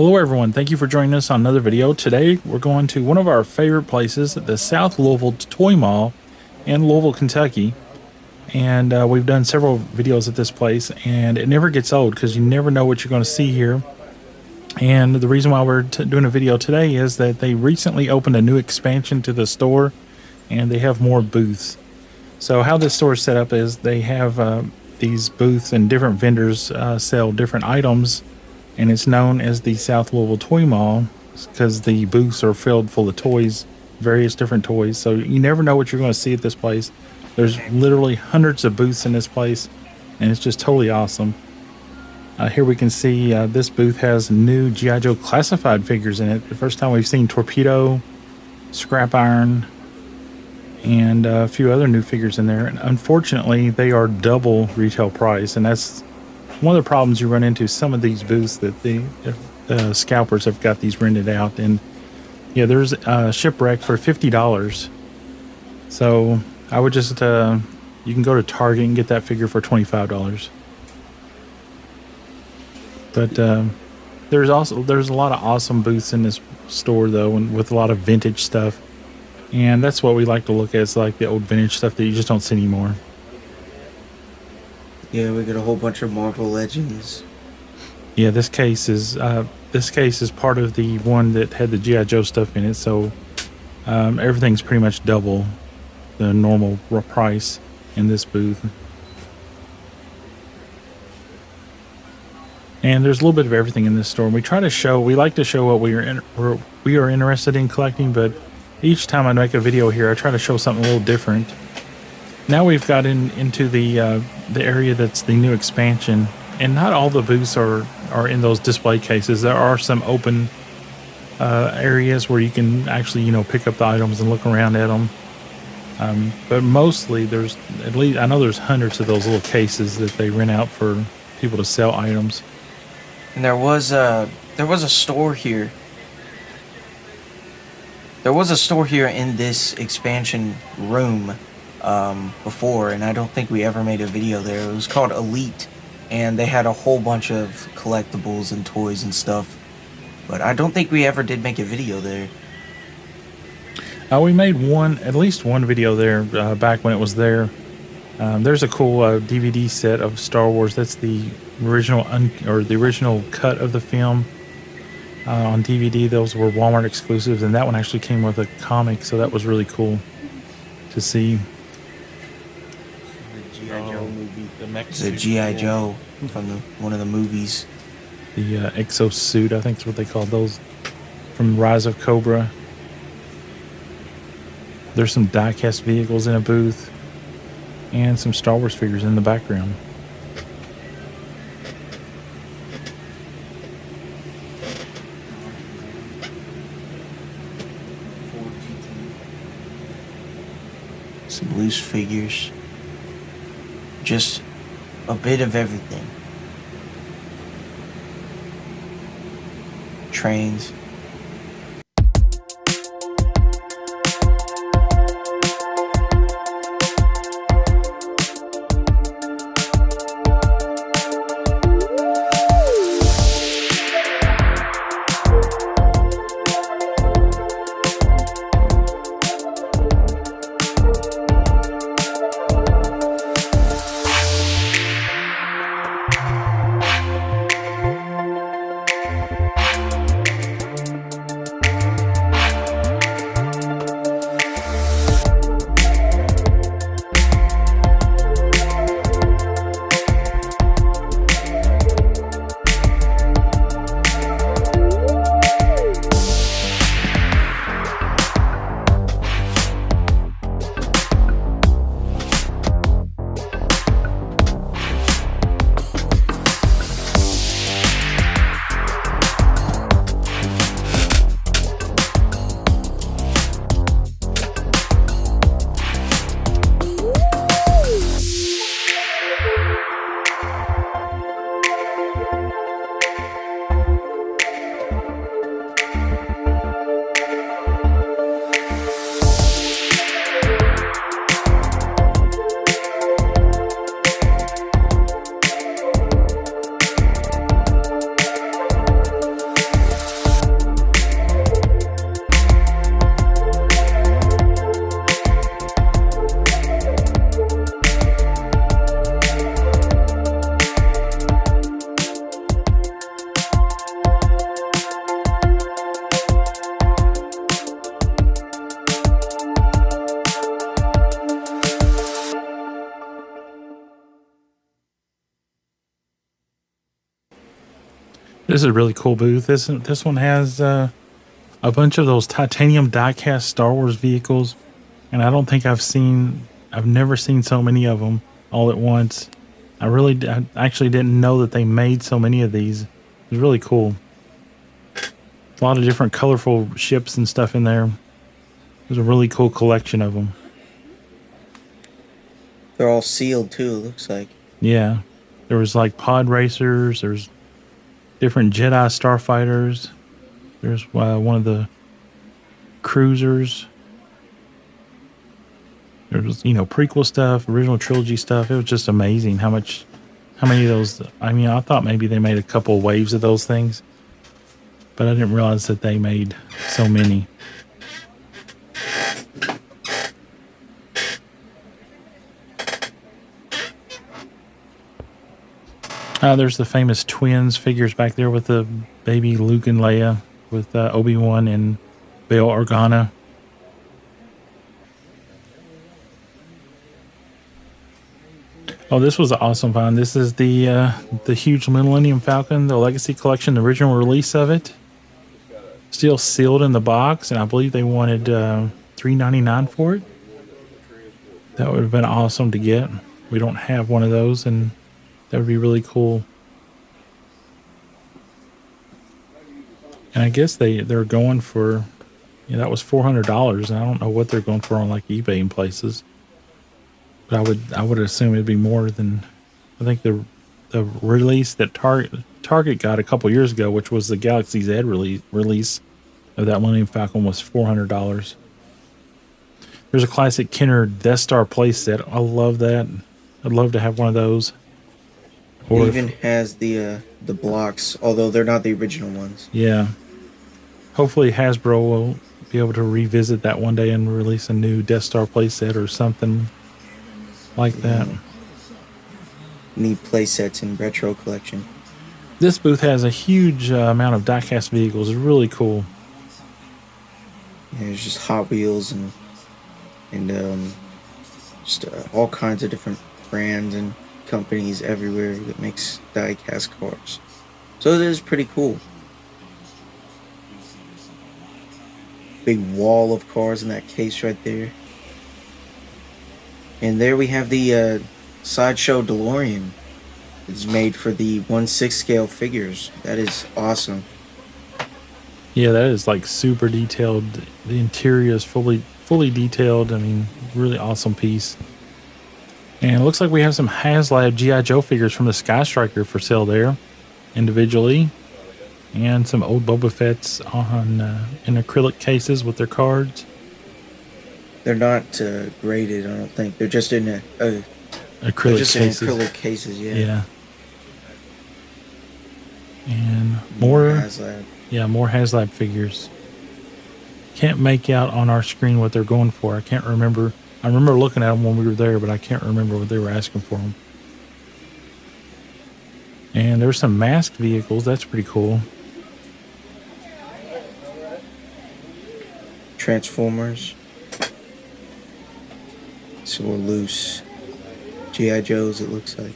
Hello everyone, thank you for joining us on another video. Today we're going to one of our favorite places, the South Louisville Toy Mall in Louisville, Kentucky. And we've done several videos at this place, and it never gets old because you never know what you're going to see here. And the reason why we're doing a video today is that they recently opened a new expansion to the store, and they have more booths. So how this store is set up is they have these booths, and different vendors sell different items, and it's known as the South Louisville Toy Mall because the booths are filled full of toys, various different toys. So you never know what you're going to see at this place. There's literally hundreds of booths in this place, and it's just totally awesome. Here we can see this booth has new G.I. Joe classified figures in it. The first time we've seen Torpedo, Scrap Iron, and a few other new figures in there. And unfortunately, they are double retail price, and that's one of the problems you run into. Some of these booths that the scalpers have got these rented out, and yeah, there's a Shipwreck for $50. So I would just you can go to Target and get that figure for $25. But there's a lot of awesome booths in this store though, and with a lot of vintage stuff, and that's what we like to look at. It's like the old vintage stuff that you just don't see anymore. Yeah, we got a whole bunch of Marvel Legends. Yeah, this case is part of the one that had the G.I. Joe stuff in it, so everything's pretty much double the normal price in this booth. And there's a little bit of everything in this store. We like to show what we are interested in collecting, but each time I make a video here, I try to show something a little different. Now we've got into the area that's the new expansion, and not all the booths are in those display cases. There are some open areas where you can actually, pick up the items and look around at them. But mostly there's, at least I know there's hundreds of those little cases that they rent out for people to sell items. And there was a store here. There was a store here in this expansion room before, and I don't think we ever made a video there. It was called Elite, and they had a whole bunch of collectibles and toys and stuff, but I don't think we ever did make a video there. We made at least one video there back when it was there. There's a cool DVD set of Star Wars. That's the original the original cut of the film on DVD. Those were Walmart exclusives, and that one actually came with a comic, so that was really cool to see. The G.I. Joe movie. The G.I. Joe from one of the movies. The exosuit, I think is what they called those, from Rise of Cobra. There's some diecast vehicles in a booth, and some Star Wars figures in the background. Some loose figures. Just a bit of everything. Trains. This is a really cool booth. This one has a bunch of those titanium diecast Star Wars vehicles, and I don't think I've never seen so many of them all at once. I actually didn't know that they made so many of these. It's really cool. A lot of different colorful ships and stuff in there. There's a really cool collection of them. They're all sealed too, it looks like. Yeah. There was like pod racers. There's different Jedi starfighters. There's one of the cruisers. There was, prequel stuff, original trilogy stuff. It was just amazing how many of those. I mean, I thought maybe they made a couple of waves of those things, but I didn't realize that they made so many. There's the famous twins figures back there with the baby Luke and Leia, with Obi-Wan and Bail Organa. Oh, this was an awesome find. This is the huge Millennium Falcon, the Legacy Collection, the original release of it. Still sealed in the box, and I believe they wanted $3.99 for it. That would have been awesome to get. We don't have one of those, and that would be really cool. And I guess they're going for, that was $400, and I don't know what they're going for on like eBay and places. But I would assume it'd be more than, I think the release that Target got a couple years ago, which was the Galaxy Z release of that Millennium Falcon, was $400. There's a classic Kenner Death Star playset. I love that. I'd love to have one of those. It even has the blocks, although they're not the original ones. Yeah. Hopefully Hasbro will be able to revisit that one day and release a new Death Star playset or something like that. Neat playsets in retro collection. This booth has a huge amount of diecast vehicles. It's really cool. Yeah, there's just Hot Wheels and just all kinds of different brands and companies everywhere that makes diecast cars. So it is pretty cool. Big wall of cars in that case right there. And there we have the Sideshow DeLorean. It's made for the 1/6 scale figures. That is awesome. Yeah, that is like super detailed. The interior is fully detailed. I mean, really awesome piece. And it looks like we have some HasLab G.I. Joe figures from the Sky Striker for sale there, individually. And some old Boba Fett's in acrylic cases with their cards. They're not graded, I don't think. They're just in acrylic cases. In acrylic cases, yeah. Yeah. And more HasLab. Yeah, more HasLab figures. Can't make out on our screen what they're going for. I can't remember. I remember looking at them when we were there, but I can't remember what they were asking for them. And there's some masked vehicles. That's pretty cool. Transformers. So loose. G.I. Joes, it looks like.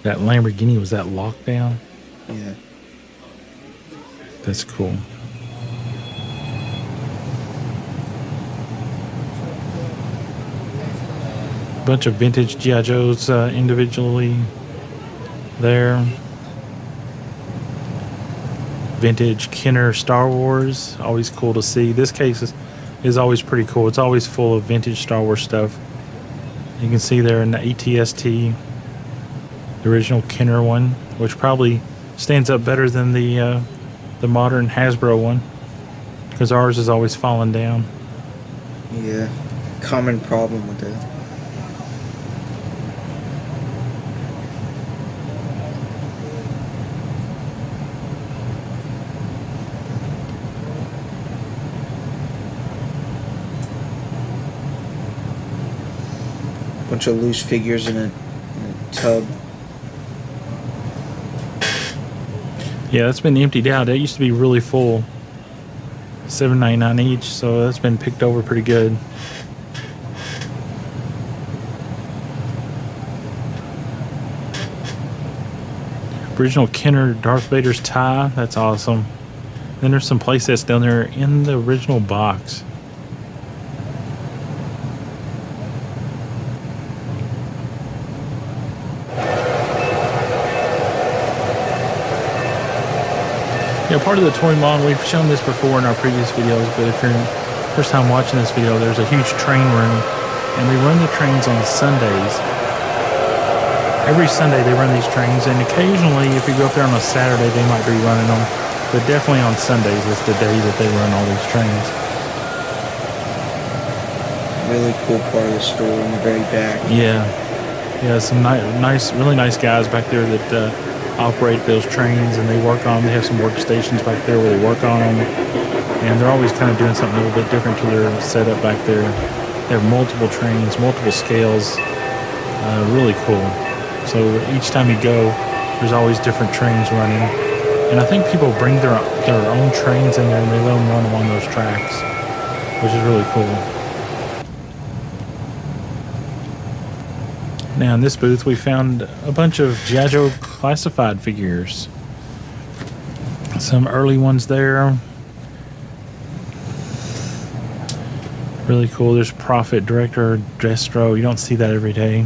That Lamborghini, was that lockdown? Yeah. That's cool. Bunch of vintage G.I. Joes individually there. Vintage Kenner Star Wars, always cool to see. This case is always pretty cool. It's always full of vintage Star Wars stuff. You can see there in the ATST, the original Kenner one, which probably stands up better than the modern Hasbro one, because ours is always falling down. Yeah, common problem with that. Bunch of loose figures in a tub. Yeah, that's been emptied out. That used to be really full. $7.99 each, so that's been picked over pretty good. Original Kenner Darth Vader's tie. That's awesome. Then there's some playsets down there in the original box. Yeah, part of the Toy Mall, we've shown this before in our previous videos, but if you're first time watching this video, there's a huge train room, and they run the trains on Sundays. Every Sunday they run these trains, and occasionally if you go up there on a Saturday, they might be running them, but definitely on Sundays is the day that they run all these trains. Really cool part of the store in the very back. Yeah, some nice, really nice guys back there that operate those trains, and they work on them. They have some workstations back there where they work on them, and they're always kind of doing something a little bit different to their setup back there. They have multiple trains, multiple scales, really cool. So each time you go, there's always different trains running, and I think people bring their own trains in there and they let them run along those tracks, which is really cool. Now in this booth we found a bunch of G.I. Joe classified figures. Some early ones there. Really cool. There's Prophet, Director, Destro. You don't see that every day.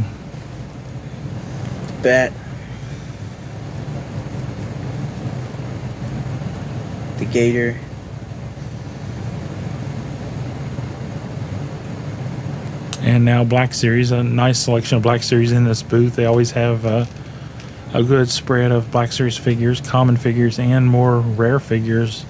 Bat. The Gator. And now Black Series, a nice selection of Black Series in this booth. They always have a good spread of Black Series figures, common figures, and more rare figures.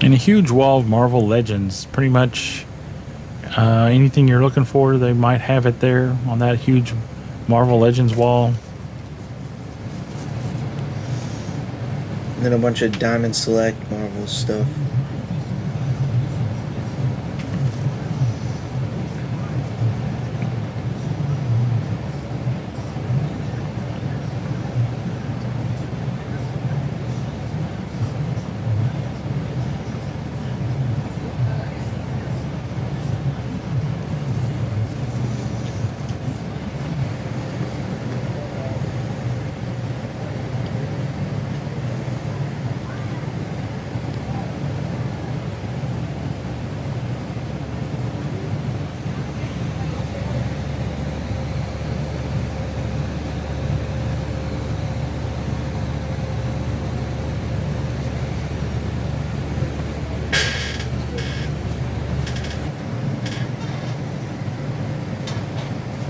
And a huge wall of Marvel Legends. Pretty much anything you're looking for, they might have it there on that huge Marvel Legends wall. And then a bunch of Diamond Select Marvel stuff.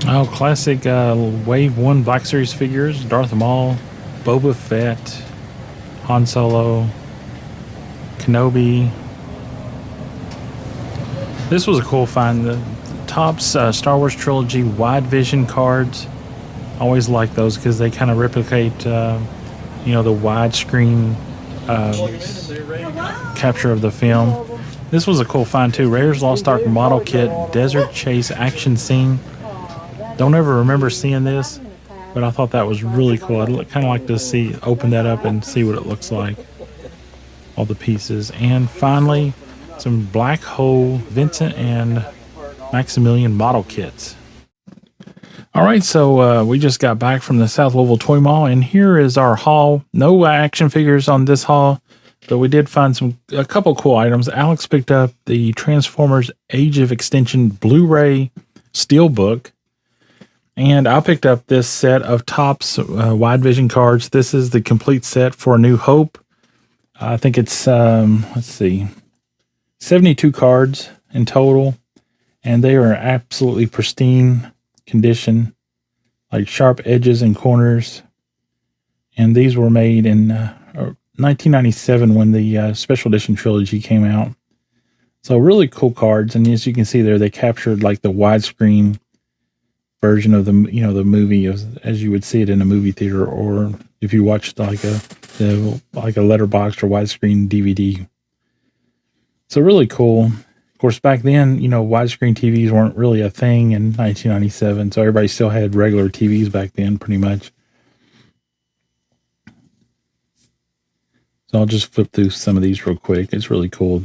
Oh, classic Wave 1 Black Series figures. Darth Maul, Boba Fett, Han Solo, Kenobi. This was a cool find. The Topps Star Wars Trilogy Wide Vision cards. Always like those because they kind of replicate, you know, the widescreen capture of the film. This was a cool find too. Raiders Lost Ark model kit, Desert Chase action scene. Don't ever remember seeing this, but I thought that was really cool. I'd kind of like to open that up and see what it looks like. All the pieces. And finally, some Black Hole Vincent and Maximilian model kits. All right, so we just got back from the South Louisville Toy Mall, and here is our haul. No action figures on this haul, but we did find a couple cool items. Alex picked up the Transformers Age of Extinction Blu-ray Steelbook. And I picked up this set of Topps Wide Vision cards. This is the complete set for New Hope. I think it's, let's see, 72 cards in total. And they are absolutely pristine condition, like sharp edges and corners. And these were made in 1997 when the Special Edition Trilogy came out. So really cool cards. And as you can see there, they captured like the widescreen version of the, you know, the movie as you would see it in a movie theater, or if you watched like a letterbox or widescreen DVD. So really cool. Of course, back then, you know, widescreen TVs weren't really a thing in 1997, so everybody still had regular TVs back then, pretty much. So I'll just flip through some of these real quick. It's really cool.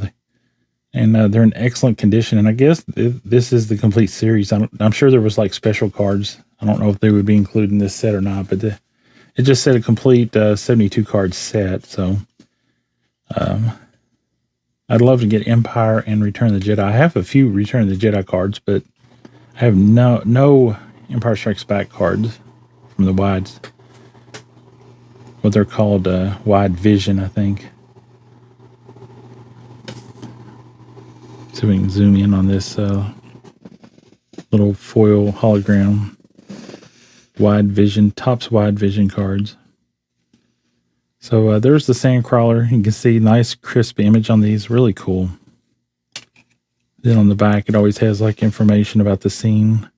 And they're in excellent condition. And I guess this is the complete series. I'm sure there was like special cards. I don't know if they would be included in this set or not, but it just said a complete 72 card set. So I'd love to get Empire and Return of the Jedi. I have a few Return of the Jedi cards, but I have no Empire Strikes Back cards from the wides. What they're called, wide vision, I think. See if we can zoom in on this little foil hologram wide vision, Topps wide vision cards. So there's the Sandcrawler. You can see nice crisp image on these, really cool. Then on the back, it always has like information about the scene.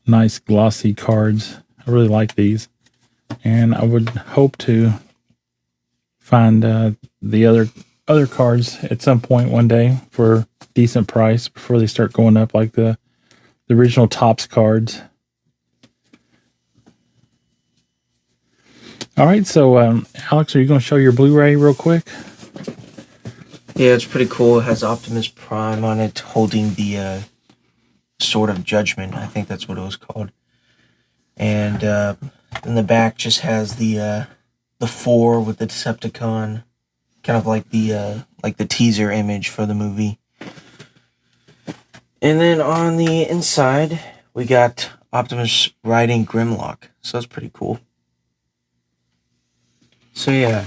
Nice glossy cards. I really like these, and I would hope to find the other cards at some point one day for a decent price before they start going up, like the original Topps cards. All right, so Alex, are you going to show your Blu-ray real quick? Yeah, it's pretty cool. It has Optimus Prime on it, holding the Sword of Judgment. I think that's what it was called. And in the back just has the 4 with the Decepticon, kind of like the teaser image for the movie. And then on the inside, we got Optimus riding Grimlock, so that's pretty cool. So yeah,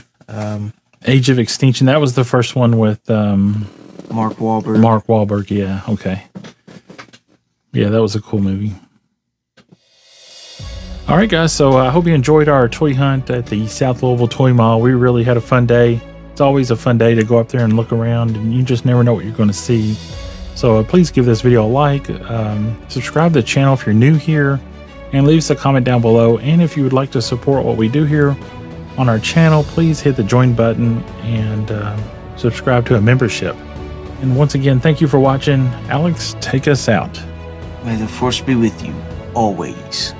Age of Extinction. That was the first one with Mark Wahlberg. Mark Wahlberg, yeah, okay. Yeah, that was a cool movie. All right, guys, so I hope you enjoyed our toy hunt at the South Louisville Toy Mall. We really had a fun day. It's always a fun day to go up there and look around, and you just never know what you're going to see. So please give this video a like, subscribe to the channel if you're new here, and leave us a comment down below. And if you would like to support what we do here on our channel, please hit the join button and subscribe to a membership. And once again, thank you for watching. Alex, take us out. May the Force be with you, always.